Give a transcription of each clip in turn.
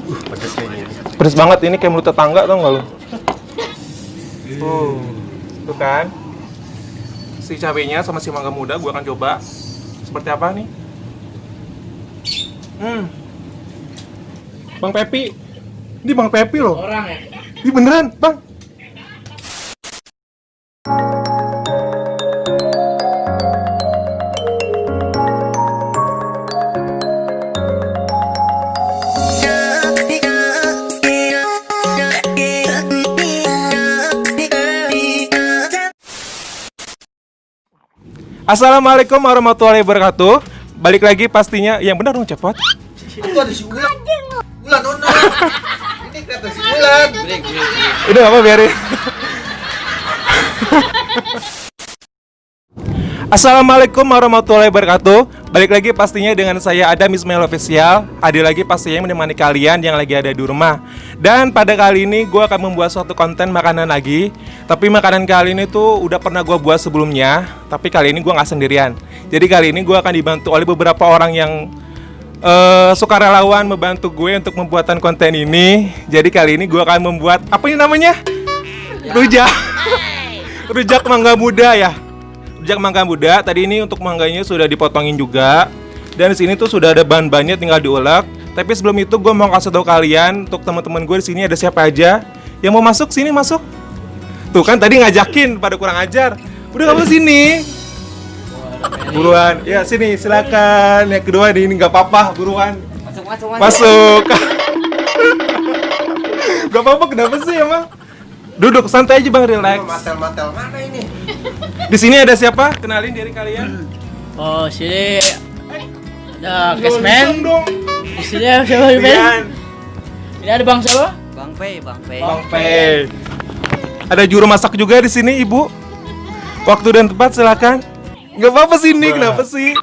Pedes kayaknya. Pedes banget, ini kayak mulut tetangga, tau nggak lu? Tuh kan. Si cabenya sama si mangga muda gua akan coba. Seperti apa nih? Bang Pepi. Ini Bang Pepi loh. Orang ya? Ini beneran, Bang. Assalamualaikum warahmatullahi wabarakatuh. Balik lagi pastinya yang benar dong, cepot. Itu ada si Bulan. Bulan nona. Ini kata si Bulan. Udah apa biarin. Assalamualaikum warahmatullahi wabarakatuh. Balik lagi pastinya dengan saya Adam Ismail Official. Hadir lagi pastinya menemani kalian yang lagi ada di rumah. Dan pada kali ini gue akan membuat suatu konten makanan lagi. Tapi makanan kali ini tuh udah pernah gue buat sebelumnya. Tapi kali ini gue gak sendirian. Jadi kali ini gue akan dibantu oleh beberapa orang yang sukarelawan membantu gue untuk membuatan konten ini. Jadi kali ini gue akan membuat, apa ini namanya? Rujak. Rujak mangga muda ya. Rujak mangga muda. Tadi ini untuk mangganya sudah dipotongin juga. Dan di sini tuh sudah ada bahan-bahannya, tinggal diulek. Tapi sebelum itu gue mau kasih tahu kalian, untuk teman-teman gue di sini ada siapa aja yang mau masuk sini, masuk. Tuh kan tadi ngajakin pada kurang ajar. Udah kamu sini. Buruan. Ya sini silakan. Yang kedua ini nggak apa-apa, buruan. Masuk. Gak apa-apa, kenapa sih emang? Duduk santai aja Bang, relax. Matel-matel mana ini? Di sini ada siapa? Kenalin diri kalian. Oh, sini ada Casman. dong. Di sini ada siapa, Ben? Ini ada Bang siapa? Bang Pei. Bang Pei. Ada juru masak juga di sini, Ibu. Waktu dan tempat silakan. Gak apa-apa sini, kenapa sih?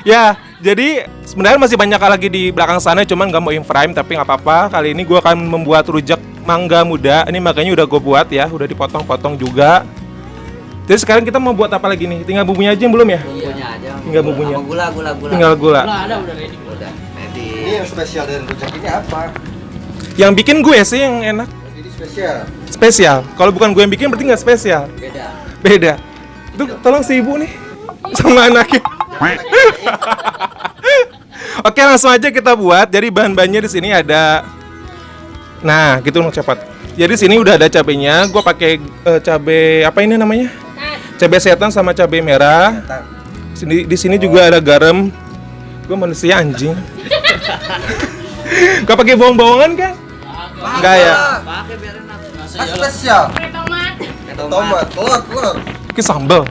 Ya, jadi sebenarnya masih banyak lagi di belakang sana, cuman gak mau in frame, tapi nggak apa-apa. Kali ini gue akan membuat rujak mangga muda. Ini makanya udah gue buat ya, udah dipotong-potong juga. Jadi sekarang kita mau buat apa lagi nih? Tinggal bumbunya aja yang belum ya? Bumbunya aja. Tinggal bumbunya. Sama gula. Tinggal gula. Udah ada, udah ready. Udah ready. Ini yang spesial dari rujak ini apa? Yang bikin gue sih yang enak. Ini spesial. Spesial. Kalau bukan gue yang bikin berarti nggak spesial. Beda. Itu tolong si ibu nih sama anaknya. Oke, langsung aja kita buat. Jadi bahan-bahannya di sini ada. Nah, gitu dong cepat. Jadi sini udah ada cabenya. Gue pakai cabe apa ini namanya? Cabe setan sama cabe merah. Di sini juga ada garam. Gue manusia anjing. Gak pakai bawang-bawangan kan? Enggak ya. Pakai biar enak. Kan spesial. Tomat, telur. Ini sambal.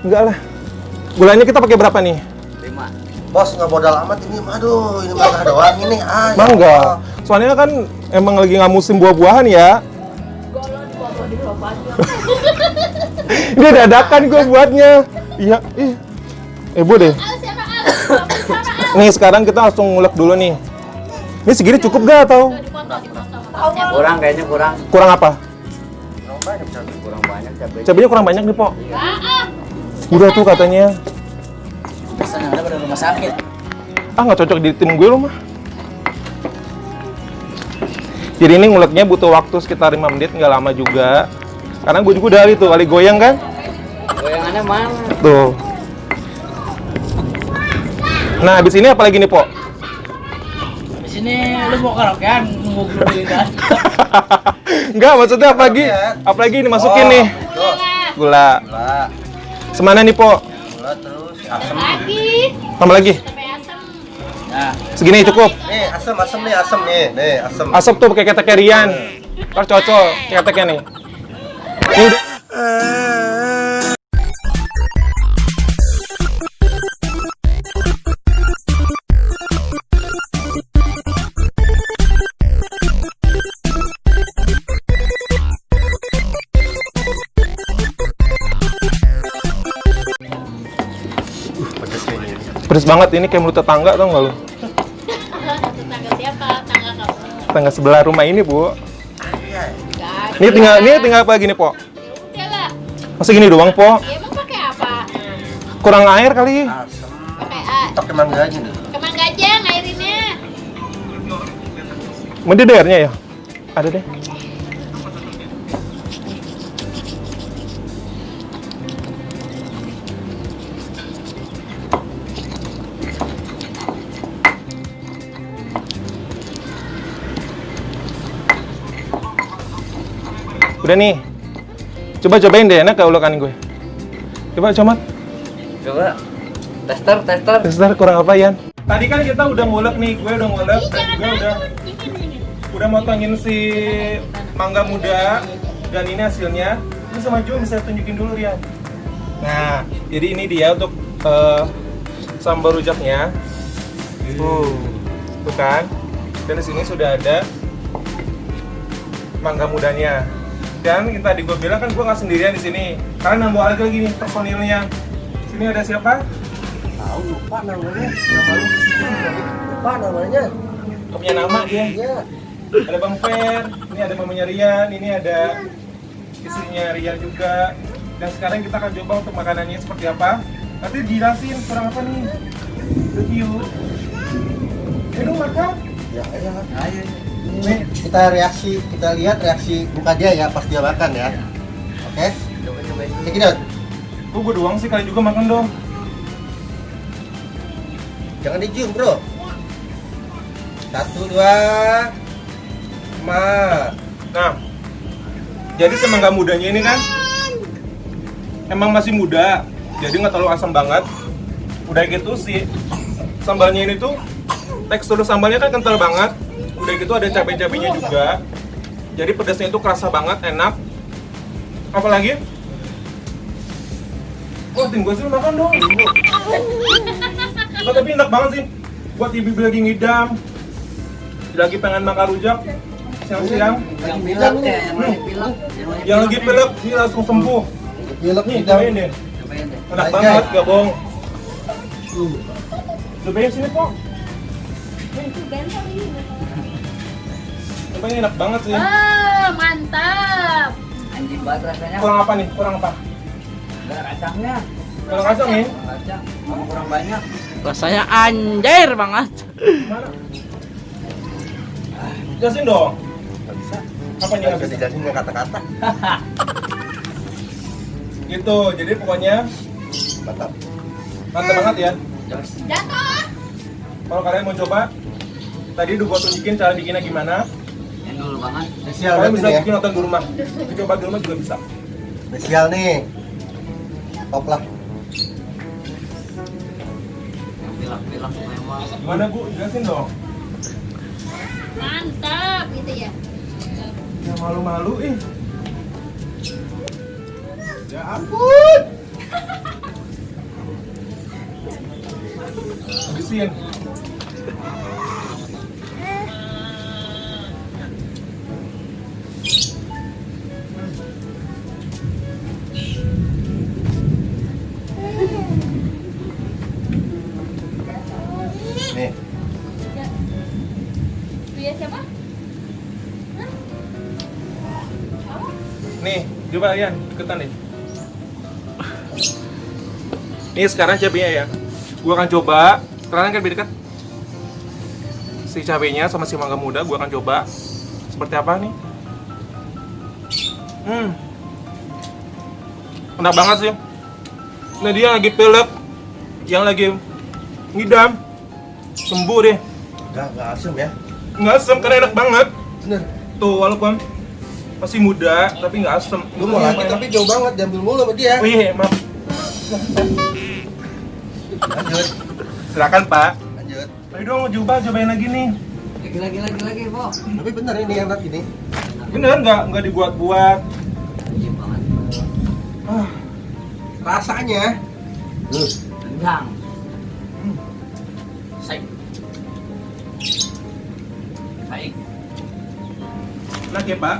Enggak lah. Gulanya kita pakai berapa nih? 5. Bos nggak modal amat ini. Aduh, ini mangga doang ini. Ah, ya Mangga. Allah. Soalnya kan emang lagi nggak musim buah-buahan ya. Ini dadakan gue buatnya. Iya, Bu deh. Nih sekarang kita langsung ngulek dulu nih. Ini segini cukup gak atau? Kurang kayaknya kurang. Kurang apa? Kurang banyak cabai. Cabenya kurang banyak nih, Po. Udah tuh katanya. Pesan yang ada pada rumah sakit. Ah, nggak cocok di tim gue loh mah. Jadi ini nguleknya butuh waktu sekitar 5 menit, nggak lama juga. Karena gue juga udah itu kali goyang kan? Goyangannya mana? Tuh. Nah, habis ini apa lagi nih, Po? Di sini lu mau karaokean nunggu dulu kan. Enggak, maksudnya apa lagi? Apalagi ini masukin nih. Gula. Gula, Semana nih, Po? gula terus asam. Tambah lagi. Nah, Segini cukup. Nih, asam nih, asam. Asap tuh pakai ketek Rian. Ntar cocok keteknya nih. Ini udah. Pedes kayaknya. Pedes banget, ini kayak mulut tetangga, tau nggak lu? Tetangga siapa? Tetangga kamu? Tetangga sebelah rumah ini, Bu. Enggak. Ini tinggal apa lagi nih, Po? Udah lah. Masa gini doang, Po? Ya emang pakai apa? Kurang air kali. Asam. Pakai A. Pakai mangga aja nih. Kemang gajah ngairinnya. Mendedarnya ya? Ada deh. Udah nih. Coba cobain deh, enak gak ulekan gue? Coba comot. Coba. Tester. Tester kurang apa, Yan? Tadi kan kita udah ngulek nih, gue udah ngulek dan gue udah motongin si mangga muda dan ini hasilnya. Ini sama Jo bisa tunjukin dulu, Rian. Nah, jadi ini dia untuk sambal rujaknya. Tuh kan. Dan di sini sudah ada mangga mudanya. Dan yang tadi gue bilang kan gue nggak sendirian di sini, karena nambah lagi nih personilnya. Sini ada siapa? Tahu lupa namanya. Nama lu? Lupa namanya. Gak punya nama dia. Iya. Ada Bang Fer, ini ada mamanya Rian, ini ada istrinya Rian juga. Dan sekarang kita akan coba untuk makanannya seperti apa. Nanti dijelasin kurang apa nih. Review. Ayo dong makan. Ya, ayo. Ini kita lihat reaksi muka dia ya pas dia makan ya. Oke? Coba. Check it out. Gue doang sih, kali juga makan dong. Jangan dicium, bro. 1, 2. Nah, jadi semangga mudanya ini kan emang masih muda, jadi nggak terlalu asam banget. Udah gitu sih, sambalnya ini tuh tekstur sambalnya kan kental banget. Udah gitu ada cabai-cabainya juga, jadi pedasnya itu kerasa banget, enak. Apalagi? Oh, tim gue sih makan dong. Oh, tapi enak banget sih. Buat ibu lagi ngidam, lagi pengen makan rujak siang-siang. Yang pilek ya, Yang lagi pilek ini langsung sembuh. Pilek Nih, hidang. cobain deh. Cobain deh. Enak Baik, banget, guys. gak bohong. Cobain sini, Pok. Cobain enak banget sih. Mantap. Anjing banget rasanya. Kurang apa nih? Kurang apa? Ada kacangnya. Kurang kacang nih? Kacang. Mau kurang banyak. Rasanya anjir banget. Gimana? Jelasin dong. Nggak bisa. Apa nih Nggak nggak bisa bisa? dijelasin dengan kata-kata. Gitu, jadi pokoknya Mantap. mantap banget ya. Jatuh. Kalau kalian mau coba, tadi udah gua tunjukin cara bikinnya gimana. Yang dulu banget. Spesial Kalian banget bisa ini ya. bikin nonton di rumah. Dicoba di rumah juga bisa. Spesial nih. Top lah. Pilek memang. Gimana Bu? Jelasin dong. Mantap gitu ya. Ya malu-malu ih. Ya ampun. Habisin. Nih. Dia siapa? Nih, coba Ian, deketan nih. Nih sekarang cabenya ya. Gua akan coba. Kalian kan lebih dekat. Si cabenya sama si mangga muda gua akan coba. Seperti apa nih? Enak banget sih. Nah dia lagi pilek, yang lagi ngidam, sembuh deh. Nggak asem ya. Nggak asem karena enak banget. Bener. Tuh walaupun masih muda tapi nggak asem. Gue mau lagi tapi jauh banget diambil mulu sama dia. Oh iya maaf. Lanjut. Silakan Pak. Lanjut. Ayo dong cobain lagi nih. Lagi, Bo. Tapi bener ini enak ini. Bener nggak dibuat-buat. Anjing banget. Ah, Rasanya. Tendang. Saik. enak ya Pak.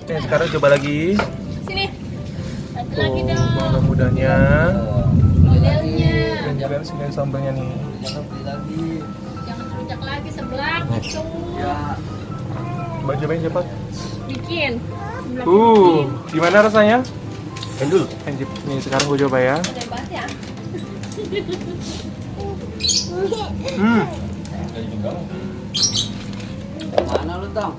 Oke, sekarang coba lagi. Sini. Satu Tuh, lagi dong. mudah-mudahnya. Modelnya. Dan juga sini sambalnya nih. Jangan beli lagi. Jangan rujak lagi sebelah gitu. Ya. Coba cobain cepat. bikin. Gimana rasanya? Endul. Anjir, nih sekarang gue coba ya. Ada banget ya. Mana lu Tong?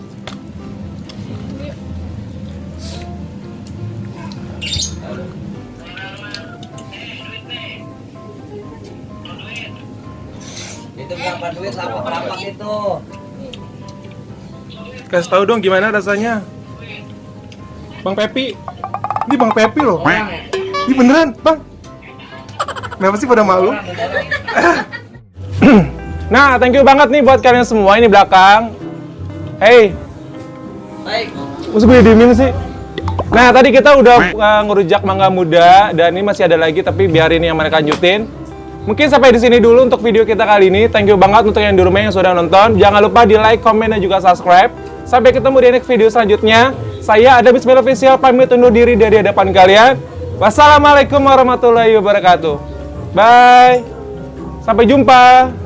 Itu berapa duit lapak-lapak itu? Kasih tahu dong gimana rasanya. Bang Pepi. Ini Bang Pepi loh. Ini beneran, Bang. Kenapa sih pada malu? Nah, thank you banget nih buat kalian semua ini belakang. Hey, Baik. masa gue diemin sih? Nah, tadi kita udah ngerujak mangga muda dan ini masih ada lagi tapi biarin yang mereka lanjutin. Mungkin sampai di sini dulu untuk video kita kali ini. Thank you banget untuk yang di rumah yang sudah nonton. Jangan lupa di like, komen, dan juga subscribe. Sampai ketemu di next video selanjutnya. Saya Adam Ismail Official pamit undur diri dari hadapan kalian. Wassalamualaikum warahmatullahi wabarakatuh. Bye. Sampai jumpa.